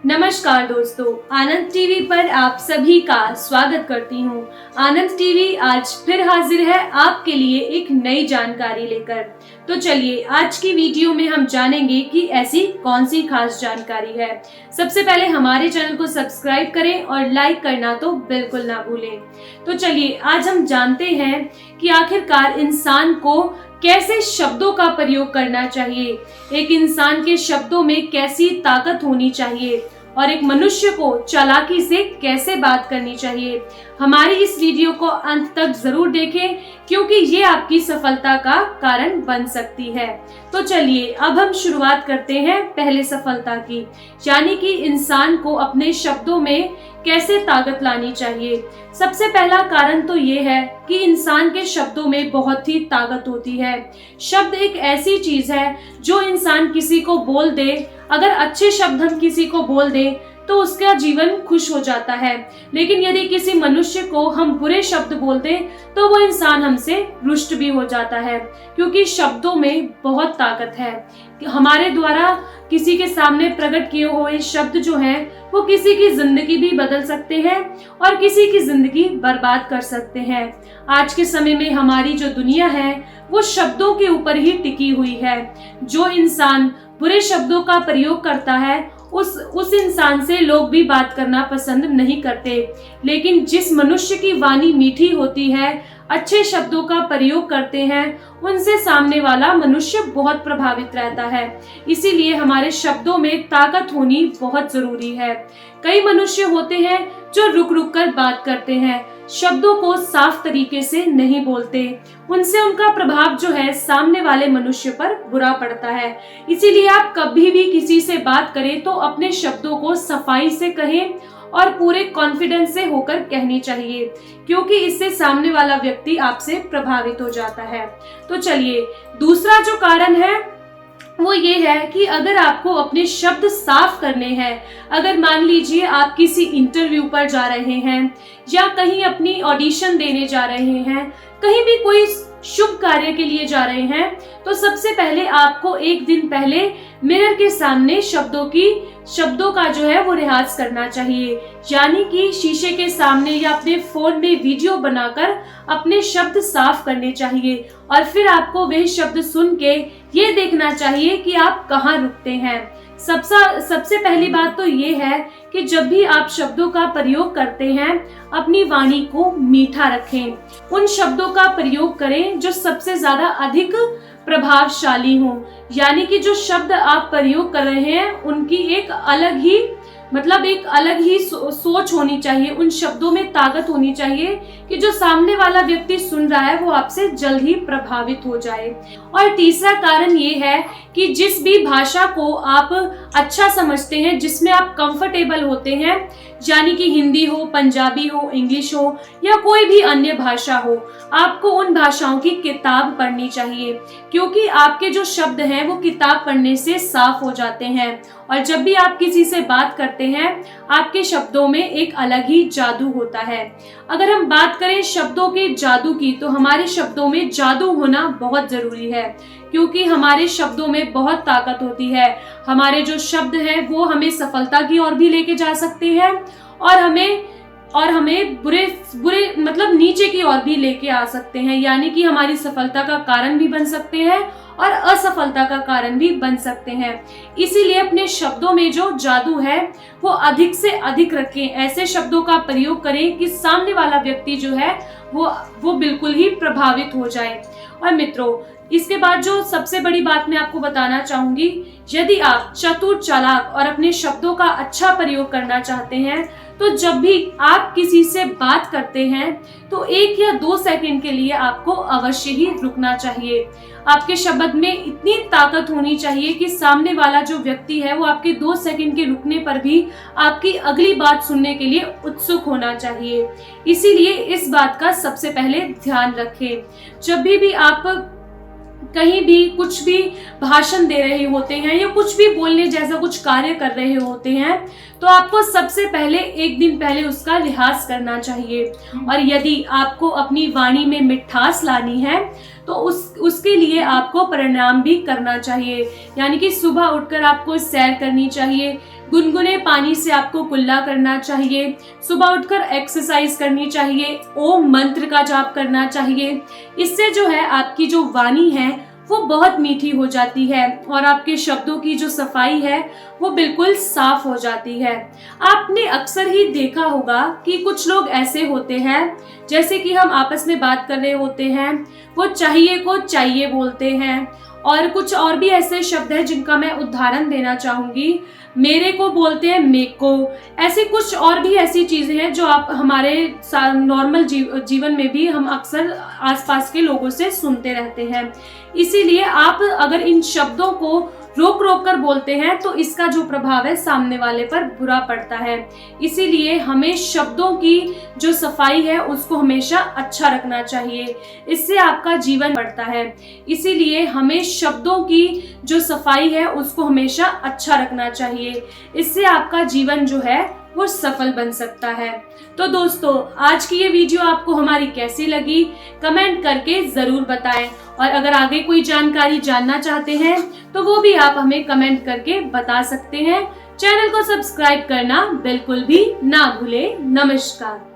नमस्कार दोस्तों, आनंद टीवी पर आप सभी का स्वागत करती हूँ। आनंद टीवी आज फिर हाजिर है आपके लिए एक नई जानकारी लेकर। तो चलिए आज की वीडियो में हम जानेंगे कि ऐसी कौन सी खास जानकारी है। सबसे पहले हमारे चैनल को सब्सक्राइब करें और लाइक करना तो बिल्कुल ना भूलें। तो चलिए आज हम जानते हैं कि आखिरकार इंसान को कैसे शब्दों का प्रयोग करना चाहिए, एक इंसान के शब्दों में कैसी ताकत होनी चाहिए और एक मनुष्य को चालाकी से कैसे बात करनी चाहिए। हमारी इस वीडियो को अंत तक जरूर देखें क्योंकि ये आपकी सफलता का कारण बन सकती है। तो चलिए अब हम शुरुआत करते हैं पहले सफलता की, यानी कि इंसान को अपने शब्दों में कैसे ताकत लानी चाहिए। सबसे पहला कारण तो ये है कि इंसान के शब्दों में बहुत ही ताकत होती है। शब्द एक ऐसी चीज है जो इंसान किसी को बोल दे, अगर अच्छे शब्द हम किसी को बोल दे तो उसका जीवन खुश हो जाता है, लेकिन यदि किसी मनुष्य को हम बुरे शब्द बोल दें तो वो इंसान हमसे रुष्ट भी हो जाता है, क्योंकि शब्दों में बहुत ताकत है। हमारे द्वारा किसी के सामने प्रकट किए हुए शब्द जो हैं वो किसी की जिंदगी भी बदल सकते हैं और किसी की जिंदगी बर्बाद कर सकते हैं। आज के समय में हमारी जो दुनिया है वो शब्दों के ऊपर ही टिकी हुई है। जो इंसान बुरे शब्दों का प्रयोग करता है उस इंसान से लोग भी बात करना पसंद नहीं करते, लेकिन जिस मनुष्य की वाणी मीठी होती है, अच्छे शब्दों का प्रयोग करते हैं, उनसे सामने वाला मनुष्य बहुत प्रभावित रहता है। इसीलिए हमारे शब्दों में ताकत होनी बहुत जरूरी है। कई मनुष्य होते हैं जो रुक रुक कर बात करते हैं, शब्दों को साफ तरीके से नहीं बोलते, उनसे उनका प्रभाव जो है सामने वाले मनुष्य पर बुरा पड़ता है। इसीलिए आप कभी भी किसी से बात करें तो अपने शब्दों को सफाई से कहें और पूरे कॉन्फिडेंस से होकर कहनी चाहिए, क्योंकि इससे सामने वाला व्यक्ति आपसे प्रभावित हो जाता है। तो चलिए दूसरा जो कारण है वो ये है कि अगर आपको अपने शब्द साफ करने हैं, अगर मान लीजिए आप किसी इंटरव्यू पर जा रहे हैं या कहीं अपनी ऑडिशन देने जा रहे हैं, कहीं भी कोई शुभ कार्य के लिए जा रहे हैं, तो सबसे पहले आपको एक दिन पहले मिरर के सामने शब्दों का जो है वो रियाज करना चाहिए, यानी कि शीशे के सामने या अपने फोन में वीडियो बनाकर अपने शब्द साफ करने चाहिए और फिर आपको वह शब्द सुन के ये देखना चाहिए कि आप कहाँ रुकते हैं। सबसे पहली बात तो ये है कि जब भी आप शब्दों का प्रयोग करते हैं अपनी वाणी को मीठा रखें, उन शब्दों का प्रयोग करें जो सबसे ज्यादा अधिक प्रभावशाली हो, यानी कि जो शब्द आप प्रयोग कर रहे हैं उनकी एक अलग ही सोच होनी चाहिए, उन शब्दों में ताकत होनी चाहिए कि जो सामने वाला व्यक्ति सुन रहा है वो आपसे जल्द ही प्रभावित हो जाए। और तीसरा कारण ये है कि जिस भी भाषा को आप अच्छा समझते हैं, जिसमें आप कंफर्टेबल होते हैं, यानी कि हिंदी हो, पंजाबी हो, इंग्लिश हो या कोई भी अन्य भाषा हो, आपको उन भाषाओं की किताब पढ़नी चाहिए, क्योंकि आपके जो शब्द हैं वो किताब पढ़ने से साफ हो जाते हैं। और जब भी आप किसी से बात करते हैं आपके शब्दों में एक अलग ही जादू होता है। अगर हम बात करें शब्दों के जादू की, तो हमारे शब्दों में जादू होना बहुत जरूरी है, क्योंकि हमारे शब्दों में बहुत ताकत होती है। हमारे जो शब्द हैं वो हमें सफलता की ओर भी लेके जा सकते हैं और हमें बुरे मतलब नीचे की ओर भी लेके आ सकते हैं, यानी कि हमारी सफलता का कारण भी बन सकते हैं और असफलता का कारण भी बन सकते हैं। इसीलिए अपने शब्दों में जो जादू है वो अधिक से अधिक रखें, ऐसे शब्दों का प्रयोग करें कि सामने वाला व्यक्ति जो है वो बिल्कुल ही प्रभावित हो जाए। और मित्रों, इसके बाद जो सबसे बड़ी बात मैं आपको बताना चाहूंगी, यदि आप चतुर, चालाक और अपने शब्दों का अच्छा प्रयोग करना चाहते हैं तो जब भी आप किसी से बात करते हैं तो 1 या 2 सेकंड के लिए आपको अवश्य ही रुकना चाहिए। आपके शब्द में इतनी ताकत होनी चाहिए कि सामने वाला जो व्यक्ति है वो आपके 2 सेकंड के रुकने पर भी आपकी अगली बात सुनने के लिए उत्सुक होना चाहिए। इसीलिए इस बात का सबसे पहले ध्यान रखें। जब भी आप कहीं भी कुछ भी भाषण दे रहे होते हैं या कुछ भी बोलने जैसा कुछ कार्य कर रहे होते हैं तो आपको सबसे पहले एक दिन पहले उसका रियाज करना चाहिए। और यदि आपको अपनी वाणी में मिठास लानी है तो उसके लिए आपको प्राणायाम भी करना चाहिए, यानी कि सुबह उठकर आपको सैर करनी चाहिए, गुनगुने पानी से आपको कुल्ला करना चाहिए। सुबह उठकर एक्सरसाइज करनी चाहिए। ओम मंत्र का जाप करना चाहिए। इससे जो है आपकी जो वाणी है वो बहुत मीठी हो जाती है और आपके शब्दों की जो सफाई है वो बिल्कुल साफ हो जाती है। आपने अक्सर ही देखा होगा कि कुछ लोग ऐसे होते हैं, जैसे कि हम आपस में बात कर रहे होते हैं, वो चाहिए को चाहिए बोलते हैं, और कुछ और भी ऐसे शब्द हैं जिनका मैं उदाहरण देना चाहूंगी। मेरे को बोलते हैं मेको। ऐसे कुछ और भी ऐसी चीजें हैं जो आप हमारे नॉर्मल जीवन में भी हम अक्सर आसपास के लोगों से सुनते रहते हैं। इसीलिए आप अगर इन शब्दों को रोक रोक कर बोलते हैं तो इसका जो प्रभाव है सामने वाले पर बुरा पड़ता है। इसीलिए हमें शब्दों की जो सफाई है उसको हमेशा अच्छा रखना चाहिए। इससे आपका जीवन बढ़ता है। इसीलिए हमें शब्दों की जो सफाई है उसको हमेशा अच्छा रखना चाहिए। इससे आपका जीवन जो है वो सफल बन सकता है। तो दोस्तों, आज की ये वीडियो आपको हमारी कैसी लगी कमेंट करके जरूर बताएं, और अगर आगे कोई जानकारी जानना चाहते हैं तो वो भी आप हमें कमेंट करके बता सकते हैं। चैनल को सब्सक्राइब करना बिल्कुल भी ना भूलें। नमस्कार।